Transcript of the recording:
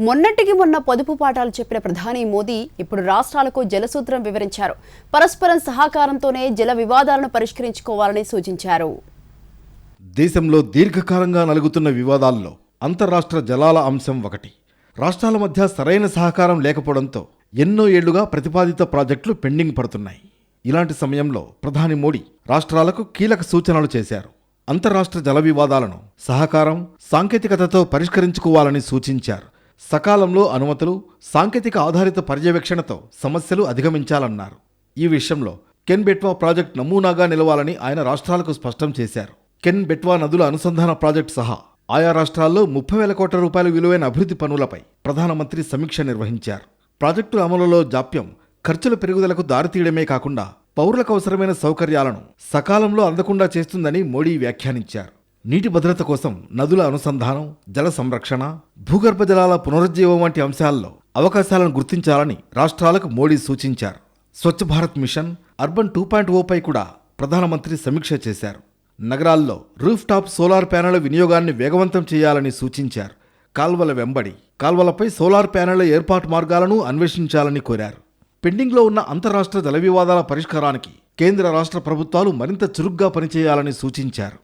మొన్నటికి మొన్న పొదుపు పాఠాలు చెప్పిన ప్రధాని మోదీ ఇప్పుడు రాష్ట్రాలకు జలసూత్రం వివరించారు. పరస్పరం సహకారంతోనే జల వివాదాలను పరిష్కరించుకోవాలని సూచించారు. దేశంలో దీర్ఘకాలంగా నలుగుతున్న వివాదాల్లో అంతర్రాష్ట్ర జలాల అంశం ఒకటి. రాష్ట్రాల మధ్య సరైన సహకారం లేకపోవడంతో ఎన్నో ఏళ్లుగా ప్రతిపాదిత ప్రాజెక్టులు పెండింగ్ పడుతున్నాయి. ఇలాంటి సమయంలో ప్రధాని మోడీ రాష్ట్రాలకు కీలక సూచనలు చేశారు. అంతర్రాష్ట్ర జల వివాదాలను సహకారం, సాంకేతికతతో పరిష్కరించుకోవాలని సూచించారు. సకాలంలో అనుమతులు, సాంకేతిక ఆధారిత పర్యవేక్షణతో సమస్యలు అధిగమించాలన్నారు. ఈ విషయంలో కెన్ బెట్వా ప్రాజెక్టు నమూనాగా నిలవాలని ఆయన రాష్ట్రాలకు స్పష్టం చేశారు. కెన్ బెట్వా నదుల అనుసంధాన ప్రాజెక్టు సహా ఆయా రాష్ట్రాల్లో 30,000 కోట్ల రూపాయల విలువైన అభివృద్ధి పనులపై ప్రధానమంత్రి సమీక్ష నిర్వహించారు. ప్రాజెక్టుల అమలులో జాప్యం ఖర్చుల పెరుగుదలకు దారితీయడమే కాకుండా పౌరులకు అవసరమైన సౌకర్యాలను సకాలంలో అందకుండా చేస్తుందని మోడీ వ్యాఖ్యానించారు. నీటి భద్రత కోసం నదుల అనుసంధానం, జల సంరక్షణ, భూగర్భ జలాల పునరుజ్జీవం వంటి అంశాల్లో అవకాశాలను గుర్తించాలని రాష్ట్రాలకు మోడీ సూచించారు. స్వచ్ఛ భారత్ మిషన్, అర్బన్ 2.0 పై కూడా ప్రధానమంత్రి సమీక్ష చేశారు. నగరాల్లో రూఫ్ టాప్ సోలార్ ప్యానెళ్ల వినియోగాన్ని వేగవంతం చేయాలని సూచించారు. కాల్వల వెంబడి కాల్వలపై సోలార్ ప్యానెళ్ల ఏర్పాటు మార్గాలను అన్వేషించాలని కోరారు. పెండింగ్లో ఉన్న అంతర్రాష్ట్ర జల వివాదాల పరిష్కారానికి కేంద్ర రాష్ట్ర ప్రభుత్వాలు మరింత చురుగ్గా పనిచేయాలని సూచించారు.